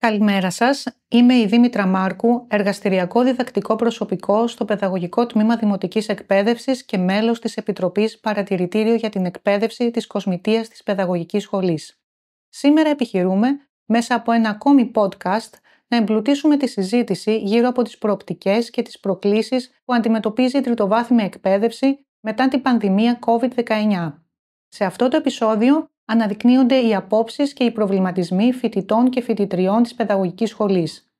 Καλημέρα σας. Είμαι η Δήμητρα Μάρκου, εργαστηριακό διδακτικό προσωπικό στο Παιδαγωγικό Τμήμα Δημοτικής Εκπαίδευσης και μέλος της Επιτροπής Παρατηρητήριο για την Εκπαίδευση της Κοσμητείας της Παιδαγωγικής Σχολής. Σήμερα επιχειρούμε, μέσα από ένα ακόμη podcast, να εμπλουτίσουμε τη συζήτηση γύρω από τις προοπτικές και τις προκλήσεις που αντιμετωπίζει η τριτοβάθμια εκπαίδευση μετά την πανδημία COVID-19. Σε αυτό το επεισόδιο αναδεικνύονται οι απόψεις και οι προβληματισμοί φοιτητών και φοιτητριών της Παιδαγωγικής Σχολής.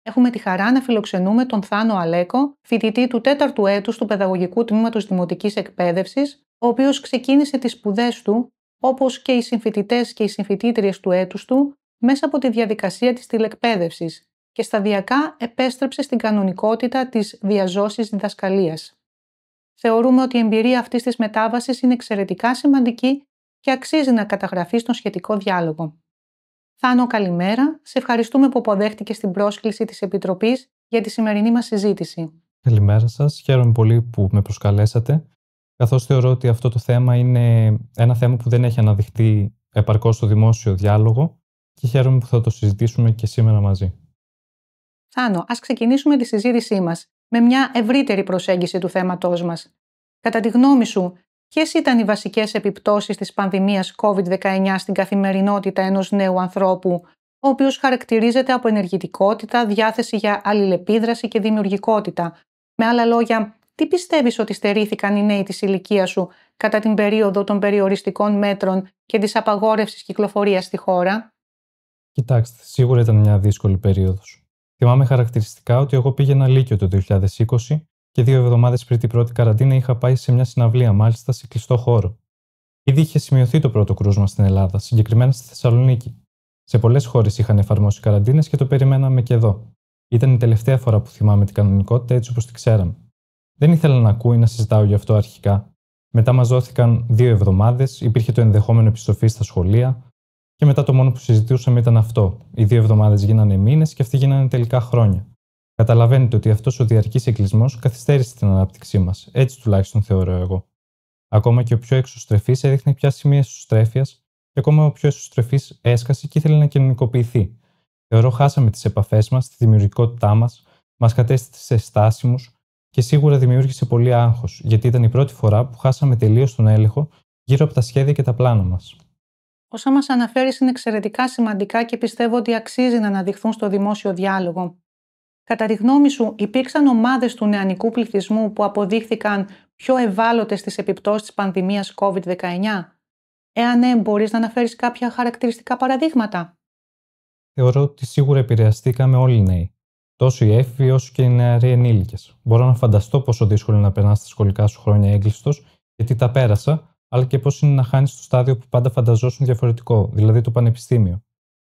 Έχουμε τη χαρά να φιλοξενούμε τον Θάνο Αλέκο, φοιτητή του 4ου έτους του Παιδαγωγικού Τμήματος Δημοτικής Εκπαίδευσης, ο οποίος ξεκίνησε τις σπουδές του, όπως και οι συμφοιτητές και οι συμφοιτήτριες του έτους του, μέσα από τη διαδικασία της τηλεκπαίδευσης και σταδιακά επέστρεψε στην κανονικότητα της διαζώσης διδασκαλίας. Θεωρούμε ότι η εμπειρία αυτής της μετάβασης είναι εξαιρετικά σημαντική και αξίζει να καταγραφεί στον σχετικό διάλογο. Θάνο, καλημέρα. Σε ευχαριστούμε που αποδέχτηκες την πρόσκληση της Επιτροπής για τη σημερινή μας συζήτηση. Καλημέρα σας. Χαίρομαι πολύ που με προσκαλέσατε, καθώς θεωρώ ότι αυτό το θέμα είναι ένα θέμα που δεν έχει αναδειχθεί επαρκώς στο δημόσιο διάλογο και χαίρομαι που θα το συζητήσουμε και σήμερα μαζί. Θάνο, ας ξεκινήσουμε τη συζήτησή μας με μια ευρύτερη προσέγγιση του θέματός μας. Κατά τη γνώμη σου, ποιες ήταν οι βασικές επιπτώσεις της πανδημίας COVID-19 στην καθημερινότητα ενός νέου ανθρώπου, ο οποίος χαρακτηρίζεται από ενεργητικότητα, διάθεση για αλληλεπίδραση και δημιουργικότητα? Με άλλα λόγια, τι πιστεύεις ότι στερήθηκαν οι νέοι της ηλικίας σου κατά την περίοδο των περιοριστικών μέτρων και της απαγόρευσης κυκλοφορίας στη χώρα? Κοιτάξτε, σίγουρα ήταν μια δύσκολη περίοδος. Θυμάμαι χαρακτηριστικά ότι εγώ πήγαινα Λύκειο το 2020 και 2 εβδομάδες πριν την πρώτη καραντίνα είχα πάει σε μια συναυλία, μάλιστα σε κλειστό χώρο. Ήδη είχε σημειωθεί το πρώτο κρούσμα στην Ελλάδα, συγκεκριμένα στη Θεσσαλονίκη. Σε πολλές χώρες είχαν εφαρμόσει καραντίνες και το περιμέναμε και εδώ. Ήταν η τελευταία φορά που θυμάμαι την κανονικότητα έτσι όπως τη ξέραμε. Δεν ήθελα να ακούω ή να συζητάω γι' αυτό αρχικά. Μετά μας δόθηκαν 2 εβδομάδες, υπήρχε το ενδεχόμενο επιστροφή στα σχολεία. Και μετά το μόνο που συζητούσαμε ήταν αυτό. Οι 2 εβδομάδες γίνανε μήνες και αυτοί γίνανε τελικά χρόνια. Καταλαβαίνετε ότι αυτός ο διαρκής εγκλεισμός καθυστέρησε την ανάπτυξή μας. Έτσι τουλάχιστον θεωρώ εγώ. Ακόμα και ο πιο εξωστρεφής έδειχνε πια σημεία εσωστρέφειας, και ακόμα ο πιο εσωστρεφής έσκασε και ήθελε να κοινωνικοποιηθεί. Θεωρώ χάσαμε τις επαφές μας, τη δημιουργικότητά μας, μας κατέστησε στάσιμους και σίγουρα δημιούργησε πολύ άγχος, γιατί ήταν η πρώτη φορά που χάσαμε τελείως τον έλεγχο γύρω από τα σχέδια και τα πλάνα μας. Όσα μας αναφέρεις είναι εξαιρετικά σημαντικά και πιστεύω ότι αξίζει να αναδειχθούν στο δημόσιο διάλογο. Κατά τη γνώμη σου, υπήρξαν ομάδες του νεανικού πληθυσμού που αποδείχθηκαν πιο ευάλωτες στις επιπτώσεις της πανδημίας COVID-19? Εάν ναι, μπορείς να αναφέρεις κάποια χαρακτηριστικά παραδείγματα? Θεωρώ ότι σίγουρα επηρεαστήκαμε όλοι οι νέοι. Τόσο οι έφηβοι όσο και οι νεαροί ενήλικες. Μπορώ να φανταστώ πόσο δύσκολο είναι να περνάς τα σχολικά σου χρόνια έγκλειστος, γιατί τα πέρασα, αλλά και πώς είναι να χάνεις το στάδιο που πάντα φανταζόσουν διαφορετικό, δηλαδή το πανεπιστήμιο.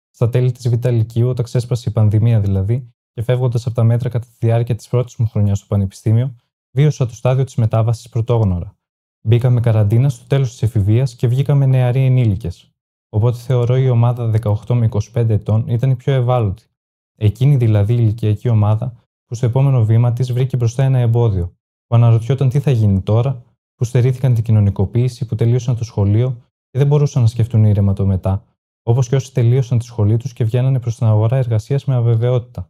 Στα τέλη της Β' Λυκείου, όταν ξέσπασε η πανδημία δηλαδή, και φεύγοντας από τα μέτρα κατά τη διάρκεια της πρώτης μου χρονιάς στο πανεπιστήμιο, βίωσα το στάδιο της μετάβασης πρωτόγνωρα. Μπήκαμε καραντίνα στο τέλος της εφηβείας και βγήκαμε νεαροί ενήλικες. Οπότε θεωρώ η ομάδα 18 με 25 ετών ήταν η πιο ευάλωτη. Εκείνη δηλαδή η ηλικιακή ομάδα που στο επόμενο βήμα της βρήκε μπροστά ένα εμπόδιο, που αναρωτιόταν τι θα γίνει τώρα, που στερήθηκαν την κοινωνικοποίηση, που τελείωσαν το σχολείο και δεν μπορούσαν να σκεφτούν ήρεμα το μετά, όπως και όσοι τελείωσαν τη σχολή τους και βγαίνανε προς την αγορά εργασίας με αβεβαιότητα.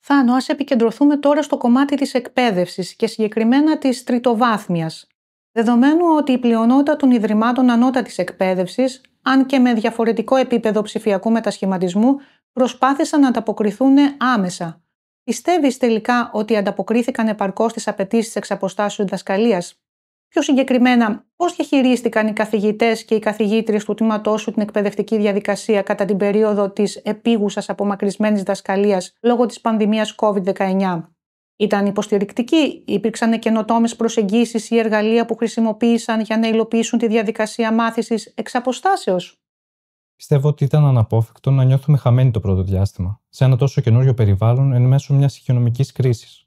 Θάνο, ας επικεντρωθούμε τώρα στο κομμάτι της εκπαίδευσης και συγκεκριμένα της τριτοβάθμιας. Δεδομένου ότι η πλειονότητα των ιδρυμάτων ανώτατης εκπαίδευσης, αν και με διαφορετικό επίπεδο ψηφιακού μετασχηματισμού, προσπάθησαν να ανταποκριθούν άμεσα. Πιστεύεις τελικά ότι ανταποκρίθηκαν επαρκώς στις απαιτήσεις εξ αποστάσεως διδασκαλίας? Πιο συγκεκριμένα, πώς διαχειρίστηκαν οι καθηγητές και οι καθηγήτριες του τμήματός σου την εκπαιδευτική διαδικασία κατά την περίοδο της επίγουσας απομακρυσμένης διδασκαλίας λόγω της πανδημίας COVID-19? Ήταν υποστηρικτικοί, υπήρξαν καινοτόμες προσεγγίσεις ή εργαλεία που χρησιμοποίησαν για να υλοποιήσουν τη διαδικασία μάθησης εξ αποστάσεως? Πιστεύω ότι ήταν αναπόφευκτο να νιώθουμε χαμένοι το πρώτο διάστημα, σε ένα τόσο καινούριο περιβάλλον εν μέσω μιας υγειονομικής κρίσης.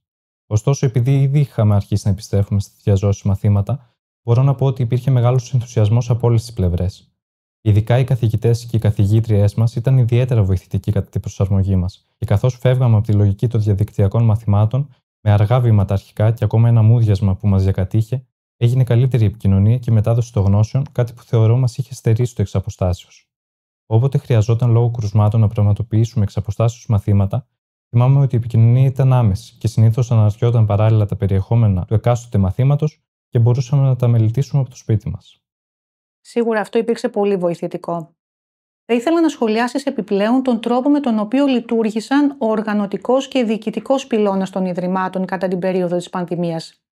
Ωστόσο, επειδή ήδη είχαμε αρχίσει να επιστρέφουμε στα διαζώσιμα θύματα, μπορώ να πω ότι υπήρχε μεγάλος ενθουσιασμός από όλες τις πλευρές. Ειδικά οι καθηγητές και οι καθηγήτριές μας ήταν ιδιαίτερα βοηθητικοί κατά την προσαρμογή μας, και καθώς φεύγαμε από τη λογική των διαδικτυακών μαθημάτων, με αργά βήματα αρχικά και ακόμα ένα μούδιασμα που μας διακατήχε, έγινε καλύτερη επικοινωνία και μετάδοση των γνώσεων, κάτι που θεωρώ μας είχε στερήσει το εξ αποστάσεως. Όποτε χρειαζόταν λόγω κρουσμάτων να πραγματοποιήσουμε εξ αποστάσεως μαθήματα, θυμάμαι ότι η επικοινωνία ήταν άμεση και συνήθως αναρωτιόταν παράλληλα τα περιεχόμενα του εκάστοτε μαθήματος και μπορούσαμε να τα μελετήσουμε από το σπίτι μας. Σίγουρα αυτό υπήρξε πολύ βοηθητικό. Θα ήθελα να σχολιάσεις επιπλέον τον τρόπο με τον οποίο λειτουργήσαν ο οργανωτικός και διοικητικός πυλώνας των Ιδρυμάτων κατά την περίοδο της πανδημίας.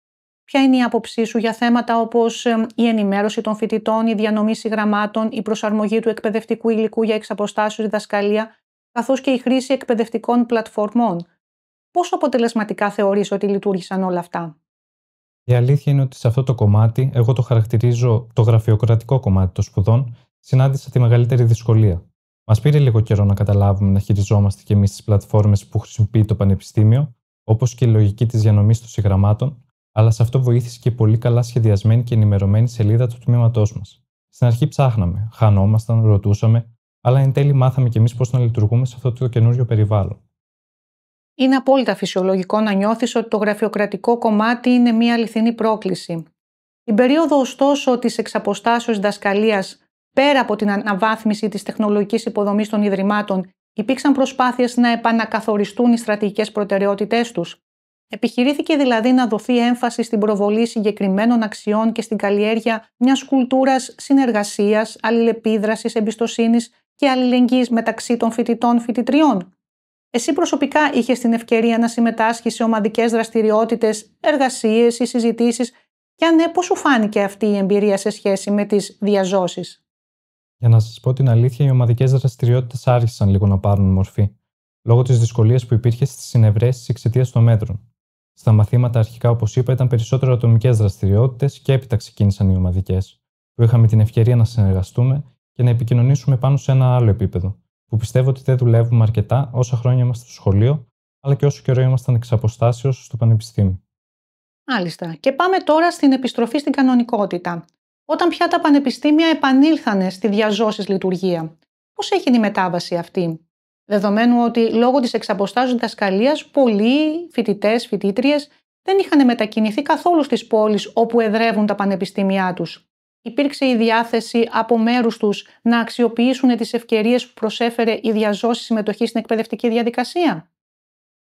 Ποια είναι η άποψή σου για θέματα όπως η ενημέρωση των φοιτητών, η διανομή συγγραμμάτων, η προσαρμογή του εκπαιδευτικού υλικού για εξαποστάσεως διδασκαλία, καθώς και η χρήση εκπαιδευτικών πλατφορμών? Πόσο αποτελεσματικά θεωρείς ότι λειτουργήσαν όλα αυτά? Η αλήθεια είναι ότι σε αυτό το κομμάτι, εγώ το χαρακτηρίζω το γραφειοκρατικό κομμάτι των σπουδών, συνάντησα τη μεγαλύτερη δυσκολία. Μας πήρε λίγο καιρό να καταλάβουμε να χειριζόμαστε κι εμείς τις πλατφόρμες που χρησιμοποιεί το Πανεπιστήμιο, όπως και η λογική της διανομής των συγγραμμάτων, αλλά σε αυτό βοήθησε και η πολύ καλά σχεδιασμένη και ενημερωμένη σελίδα του τμήματός μας. Στην αρχή ψάχναμε, χανόμασταν, ρωτούσαμε, αλλά εν τέλει μάθαμε κι εμείς πώς να λειτουργούμε σε αυτό το καινούριο περιβάλλον. Είναι απόλυτα φυσιολογικό να νιώθεις ότι το γραφειοκρατικό κομμάτι είναι μια αληθινή πρόκληση. Την περίοδο ωστόσο της εξαποστάσεως διδασκαλίας, πέρα από την αναβάθμιση της τεχνολογικής υποδομής των Ιδρυμάτων, υπήρξαν προσπάθειες να επανακαθοριστούν οι στρατηγικές προτεραιότητές τους. Επιχειρήθηκε δηλαδή να δοθεί έμφαση στην προβολή συγκεκριμένων αξιών και στην καλλιέργεια μιας κουλτούρας συνεργασίας, αλληλεπίδρασης, εμπιστοσύνης και αλληλεγγύης μεταξύ των φοιτητών-φοιτητριών. Εσύ προσωπικά είχες την ευκαιρία να συμμετάσχεις σε ομαδικές δραστηριότητες, εργασίες ή συζητήσεις, και αν ναι, πώς σου φάνηκε αυτή η εμπειρία σε σχέση με τις διαζώσεις? Για να σας πω την αλήθεια, οι ομαδικές δραστηριότητες άρχισαν λίγο να πάρουν μορφή, λόγω της δυσκολίας που υπήρχε στις συνευρέσεις εξαιτίας των μέτρων. Στα μαθήματα, αρχικά, όπως είπα, ήταν περισσότερο ατομικές δραστηριότητες και έπειτα ξεκίνησαν οι ομαδικές, που είχαμε την ευκαιρία να συνεργαστούμε και να επικοινωνήσουμε πάνω σε ένα άλλο επίπεδο, που πιστεύω ότι δεν δουλεύουμε αρκετά όσα χρόνια είμαστε στο σχολείο, αλλά και όσο καιρό ήμασταν εξ αποστάσεως στο πανεπιστήμιο. Μάλιστα. Και πάμε τώρα στην επιστροφή στην κανονικότητα. Όταν πια τα πανεπιστήμια επανήλθανε στη διαζώσεις λειτουργία, πώς έγινε η μετάβαση αυτή? Δεδομένου ότι λόγω της εξαποστάσεως διδασκαλίας πολλοί φοιτητές, φοιτήτριες δεν είχαν μετακινηθεί καθόλου στις πόλεις όπου εδρεύουν τα πανεπιστήμια τους. Υπήρξε η διάθεση από μέρους τους να αξιοποιήσουν τις ευκαιρίες που προσέφερε η διαζώση συμμετοχή στην εκπαιδευτική διαδικασία?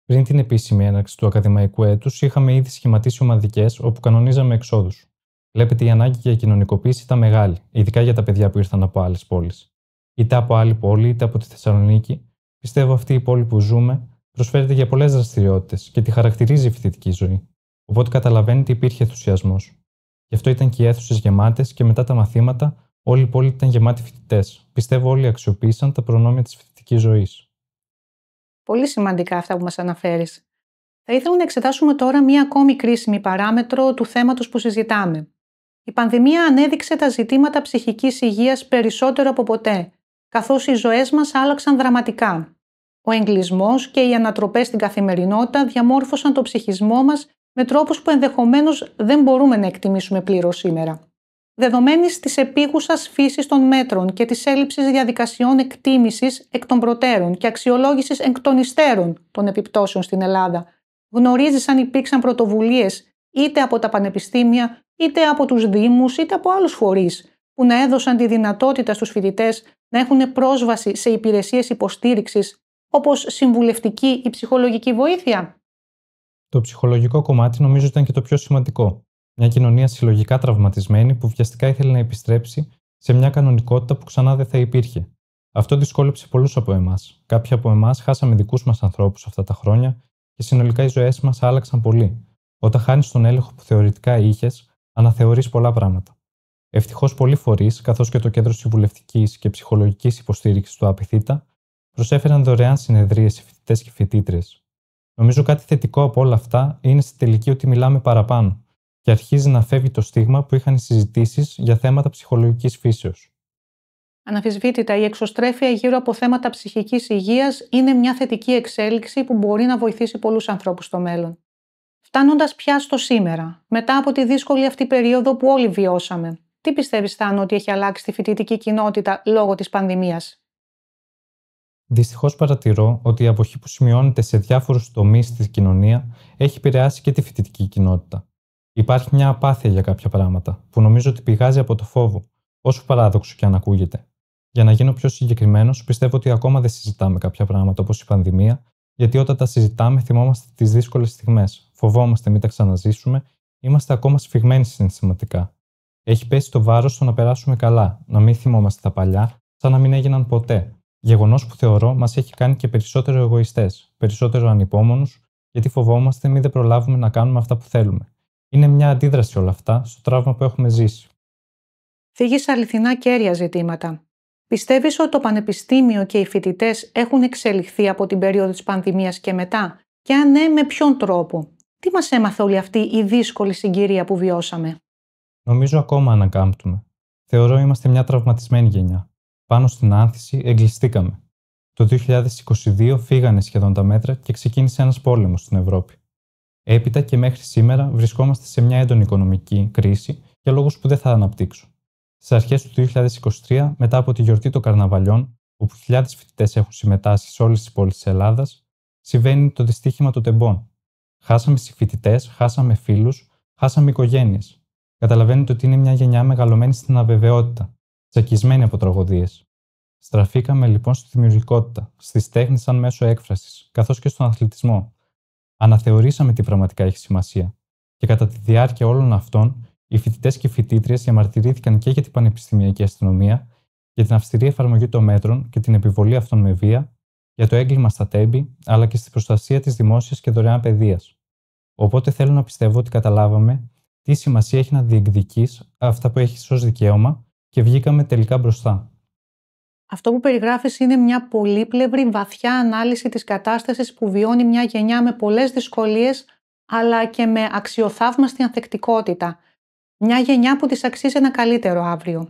Πριν την επίσημη έναρξη του ακαδημαϊκού έτους, είχαμε ήδη σχηματίσει ομαδικές όπου κανονίζαμε εξόδους. Βλέπετε, η ανάγκη για κοινωνικοποίηση ήταν μεγάλη, ειδικά για τα παιδιά που ήρθαν από άλλες πόλεις. Είτε από άλλη πόλη, είτε από τη Θεσσαλονίκη, πιστεύω αυτή η πόλη που ζούμε προσφέρεται για πολλές δραστηριότητες και τη χαρακτηρίζει η φοιτητική ζωή. Οπότε καταλαβαίνετε, υπήρχε ενθουσιασμός. Γι' αυτό ήταν και οι αίθουσες γεμάτες και μετά τα μαθήματα, όλη η πόλη ήταν γεμάτη φοιτητές. Πιστεύω όλοι αξιοποίησαν τα προνόμια της φοιτητικής ζωής. Πολύ σημαντικά αυτά που μας αναφέρεις. Θα ήθελα να εξετάσουμε τώρα μία ακόμη κρίσιμη παράμετρο του θέματος που συζητάμε. Η πανδημία ανέδειξε τα ζητήματα ψυχικής υγείας περισσότερο από ποτέ, καθώς οι ζωές μας άλλαξαν δραματικά. Ο εγκλισμός και οι ανατροπές στην καθημερινότητα διαμόρφωσαν το ψυχισμό μας με τρόπους που ενδεχομένως δεν μπορούμε να εκτιμήσουμε πλήρως σήμερα. Δεδομένης της επίγουσας φύσης των μέτρων και της έλλειψης διαδικασιών εκτίμησης εκ των προτέρων και αξιολόγησης εκ των υστέρων των επιπτώσεων στην Ελλάδα, γνωρίζεις αν υπήρξαν πρωτοβουλίες είτε από τα πανεπιστήμια, είτε από τους δήμους, είτε από άλλους φορείς που να έδωσαν τη δυνατότητα στους φοιτητές να έχουν πρόσβαση σε υπηρεσίες υποστήριξης όπως συμβουλευτική ή ψυχολογική βοήθεια? Το ψυχολογικό κομμάτι νομίζω ήταν και το πιο σημαντικό. Μια κοινωνία συλλογικά τραυματισμένη που βιαστικά ήθελε να επιστρέψει σε μια κανονικότητα που ξανά δεν θα υπήρχε. Αυτό δυσκόλεψε πολλούς από εμάς. Κάποιοι από εμάς χάσαμε δικούς μας ανθρώπους αυτά τα χρόνια και συνολικά οι ζωές μας άλλαξαν πολύ. Όταν χάνεις τον έλεγχο που θεωρητικά είχες, αναθεωρείς πολλά πράγματα. Ευτυχώς, πολλοί φορείς, καθώς και το Κέντρο Συμβουλευτικής και Ψυχολογικής Υποστήριξης του ΑΠΘ, προσέφεραν δωρεάν συνεδρίες σε φοιτητές και φοιτήτριες. Νομίζω κάτι θετικό από όλα αυτά είναι στη τελική ότι μιλάμε παραπάνω και αρχίζει να φεύγει το στίγμα που είχαν οι συζητήσεις για θέματα ψυχολογικής φύσεως. Αναμφισβήτητα, η εξωστρέφεια γύρω από θέματα ψυχικής υγείας είναι μια θετική εξέλιξη που μπορεί να βοηθήσει πολλούς ανθρώπους στο μέλλον. Φτάνοντας πια στο σήμερα, μετά από τη δύσκολη αυτή περίοδο που όλοι βιώσαμε, τι πιστεύεις, Θάνο, ότι έχει αλλάξει τη φοιτητική κοινότητα λόγω της πανδημίας? Δυστυχώς παρατηρώ ότι η αποχή που σημειώνεται σε διάφορους τομείς στη κοινωνία έχει επηρεάσει και τη φοιτητική κοινότητα. Υπάρχει μια απάθεια για κάποια πράγματα, που νομίζω ότι πηγάζει από το φόβο, όσο παράδοξο και αν ακούγεται. Για να γίνω πιο συγκεκριμένος, πιστεύω ότι ακόμα δεν συζητάμε κάποια πράγματα όπως η πανδημία, γιατί όταν τα συζητάμε θυμόμαστε τις δύσκολες στιγμές, φοβόμαστε μην τα ξαναζήσουμε, είμαστε ακόμα σφιγμένοι συναισθηματικά. Έχει πέσει το βάρος στο να περάσουμε καλά, να μην θυμόμαστε τα παλιά, σαν να μην έγιναν ποτέ. Γεγονός που θεωρώ μας έχει κάνει και περισσότερο εγωιστές, περισσότερο ανυπόμονους, γιατί φοβόμαστε μην δεν προλάβουμε να κάνουμε αυτά που θέλουμε. Είναι μια αντίδραση όλα αυτά στο τραύμα που έχουμε ζήσει. Θίγεις αληθινά κέρια ζητήματα. Πιστεύεις ότι το πανεπιστήμιο και οι φοιτητές έχουν εξελιχθεί από την περίοδο της πανδημίας και μετά? Και αν ναι, με ποιον τρόπο? Τι μας έμαθε όλη αυτή η δύσκολη συγκυρία που βιώσαμε? Νομίζω ακόμα ανακάμπτουμε. Θεωρώ είμαστε μια τραυματισμένη γενιά. Πάνω στην άνθηση εγκλειστήκαμε. Το 2022 φύγανε σχεδόν τα μέτρα και ξεκίνησε ένας πόλεμος στην Ευρώπη. Έπειτα και μέχρι σήμερα βρισκόμαστε σε μια έντονη οικονομική κρίση για λόγους που δεν θα αναπτύξω. Στις αρχές του 2023, μετά από τη γιορτή των Καρναβαλιών, όπου χιλιάδες φοιτητές έχουν συμμετάσχει σε όλες τις πόλεις της Ελλάδας, συμβαίνει το δυστύχημα των τεμπών. Χάσαμε συμφοιτητές, χάσαμε φίλους, χάσαμε οικογένειες. Καταλαβαίνετε ότι είναι μια γενιά μεγαλωμένη στην αβεβαιότητα, τσακισμένη από τραγωδίες. Στραφήκαμε λοιπόν στη δημιουργικότητα, στις τέχνες σαν μέσο έκφρασης, καθώς και στον αθλητισμό. Αναθεωρήσαμε τι πραγματικά έχει σημασία. Και κατά τη διάρκεια όλων αυτών, οι φοιτητές και οι φοιτήτριες διαμαρτυρήθηκαν και για την πανεπιστημιακή αστυνομία, για την αυστηρή εφαρμογή των μέτρων και την επιβολή αυτών με βία, για το έγκλημα στα τέμπη, αλλά και στην προστασία της δημόσιας και δωρεάν παιδείας. Οπότε θέλω να πιστεύω ότι καταλάβαμε τι σημασία έχει να διεκδικείς αυτά που έχεις ως δικαίωμα και βγήκαμε τελικά μπροστά. Αυτό που περιγράφεις είναι μια πολύπλευρη, βαθιά ανάλυση της κατάστασης που βιώνει μια γενιά με πολλές δυσκολίες, αλλά και με αξιοθαύμαστη ανθεκτικότητα. Μια γενιά που της αξίζει ένα καλύτερο αύριο.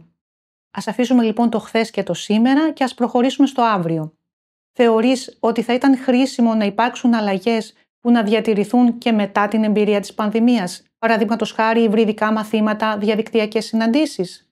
Ας αφήσουμε λοιπόν το χθες και το σήμερα και ας προχωρήσουμε στο αύριο. Θεωρείς ότι θα ήταν χρήσιμο να υπάρξουν αλλαγές που να διατηρηθούν και μετά την εμπειρία της πανδημίας? Παραδείγματος χάρη υβριδικά μαθήματα, διαδικτυακές συναντήσεις?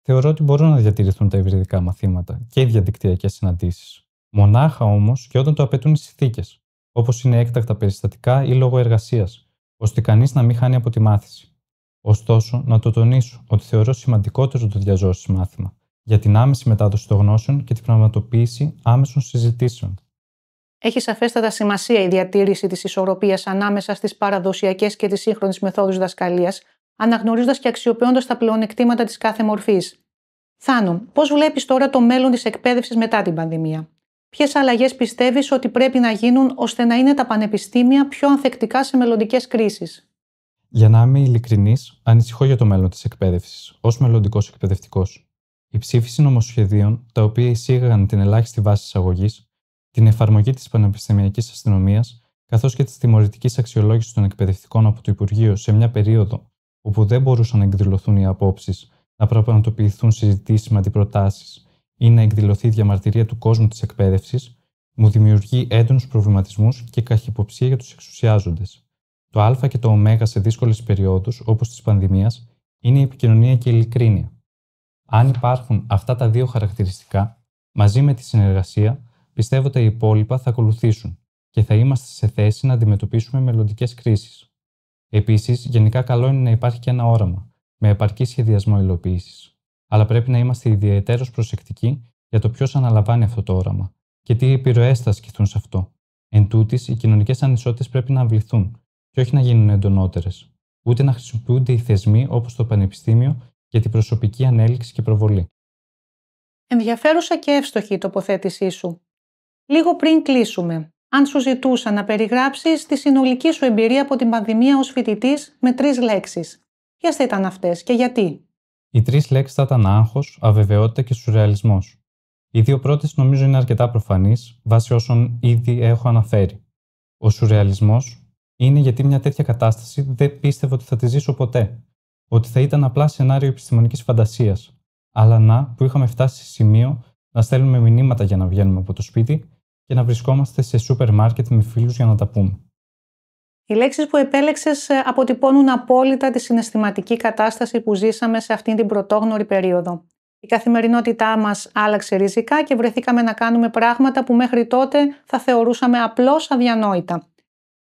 Θεωρώ ότι μπορούν να διατηρηθούν τα υβριδικά μαθήματα και οι διαδικτυακές συναντήσεις. Μονάχα όμως και όταν το απαιτούν οι συνθήκες, όπως είναι έκτακτα περιστατικά ή λόγω εργασίας, ώστε κανείς να μην χάνει από τη μάθηση. Ωστόσο, να το τονίσω ότι θεωρώ σημαντικότερο το διαζώσεις μάθημα για την άμεση μετάδοση των γνώσεων και την πραγματοποίηση άμεσων συζητήσεων. Έχει σαφέστατα σημασία η διατήρηση της ισορροπίας ανάμεσα στις παραδοσιακές και τις σύγχρονες μεθόδους διδασκαλίας, αναγνωρίζοντας και αξιοποιώντας τα πλεονεκτήματα της κάθε μορφής. Θάνο, πώς βλέπεις τώρα το μέλλον της εκπαίδευσης μετά την πανδημία? Ποιες αλλαγές πιστεύεις ότι πρέπει να γίνουν ώστε να είναι τα πανεπιστήμια πιο ανθεκτικά σε μελλοντικές κρίσεις? Για να είμαι ειλικρινής, ανησυχώ για το μέλλον της εκπαίδευσης, ως μελλοντικός εκπαιδευτικός. Η ψήφιση νομοσχεδίων, τα οποία εισήγαγαν την ελάχιστη βάση εισαγωγής, την εφαρμογή της πανεπιστημιακής αστυνομίας, καθώς και της τιμωρητικής αξιολόγησης των εκπαιδευτικών από το Υπουργείο σε μια περίοδο όπου δεν μπορούσαν να εκδηλωθούν οι απόψεις, να πραγματοποιηθούν συζητήσεις με αντιπροτάσεις ή να εκδηλωθεί η διαμαρτυρία του κόσμου της εκπαίδευσης, μου δημιουργεί έντονους προβληματισμούς και καχυποψία για τους εξουσιάζοντες. Το Α και το Ω σε δύσκολες περιόδους, όπως της πανδημίας, είναι η επικοινωνία και η ειλικρίνεια. Αν υπάρχουν αυτά τα δύο χαρακτηριστικά, μαζί με τη συνεργασία, πιστεύω τα υπόλοιπα θα ακολουθήσουν και θα είμαστε σε θέση να αντιμετωπίσουμε μελλοντικές κρίσεις. Επίσης, γενικά καλό είναι να υπάρχει και ένα όραμα, με επαρκή σχεδιασμό υλοποίησης. Αλλά πρέπει να είμαστε ιδιαιτέρως προσεκτικοί για το ποιος αναλαμβάνει αυτό το όραμα και τι επιρροές θα ασκηθούν σε αυτό. Εν τούτης, οι κοινωνικές ανισότητες πρέπει να αμβληθούν και όχι να γίνουν εντονότερες, ούτε να χρησιμοποιούνται οι θεσμοί όπως το πανεπιστήμιο για την προσωπική ανέλυξη και προβολή. Ενδιαφέρουσα και εύστοχη η τοποθέτησή σου. Λίγο πριν κλείσουμε, αν σου ζητούσα να περιγράψεις τη συνολική σου εμπειρία από την πανδημία ως φοιτητής με 3 λέξεις, ποιες θα ήταν αυτές και γιατί? Οι 3 λέξεις θα ήταν άγχος, αβεβαιότητα και σουρεαλισμός. Οι 2 πρώτες νομίζω είναι αρκετά προφανείς, βάσει όσων ήδη έχω αναφέρει. Ο σουρεαλισμός είναι γιατί μια τέτοια κατάσταση δεν πίστευα ότι θα τη ζήσω ποτέ. Ότι θα ήταν απλά σενάριο επιστημονικής φαντασίας. Αλλά να, που είχαμε φτάσει σε σημείο να στέλνουμε μηνύματα για να βγαίνουμε από το σπίτι και να βρισκόμαστε σε σούπερ μάρκετ με φίλους για να τα πούμε. Οι λέξεις που επέλεξες αποτυπώνουν απόλυτα τη συναισθηματική κατάσταση που ζήσαμε σε αυτήν την πρωτόγνωρη περίοδο. Η καθημερινότητά μας άλλαξε ριζικά και βρεθήκαμε να κάνουμε πράγματα που μέχρι τότε θα θεωρούσαμε απλώς αδιανόητα.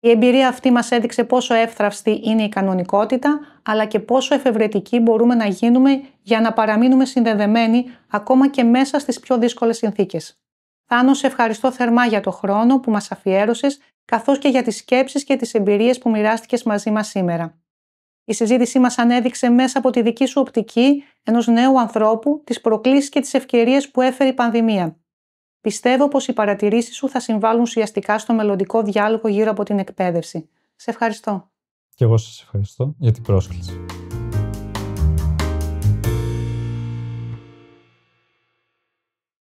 Η εμπειρία αυτή μας έδειξε πόσο εύθραυστη είναι η κανονικότητα, αλλά και πόσο εφευρετικοί μπορούμε να γίνουμε για να παραμείνουμε συνδεδεμένοι ακόμα και μέσα στις πιο δύσκολες συνθήκες. Θάνο, σε ευχαριστώ θερμά για το χρόνο που μας αφιέρωσες, καθώς και για τις σκέψεις και τις εμπειρίες που μοιράστηκες μαζί μας σήμερα. Η συζήτησή μας ανέδειξε μέσα από τη δική σου οπτική ενός νέου ανθρώπου τις προκλήσεις και τις ευκαιρίες που έφερε η πανδημία. Πιστεύω πως οι παρατηρήσεις σου θα συμβάλλουν ουσιαστικά στο μελλοντικό διάλογο γύρω από την εκπαίδευση. Σε ευχαριστώ. Και εγώ σας ευχαριστώ για την πρόσκληση.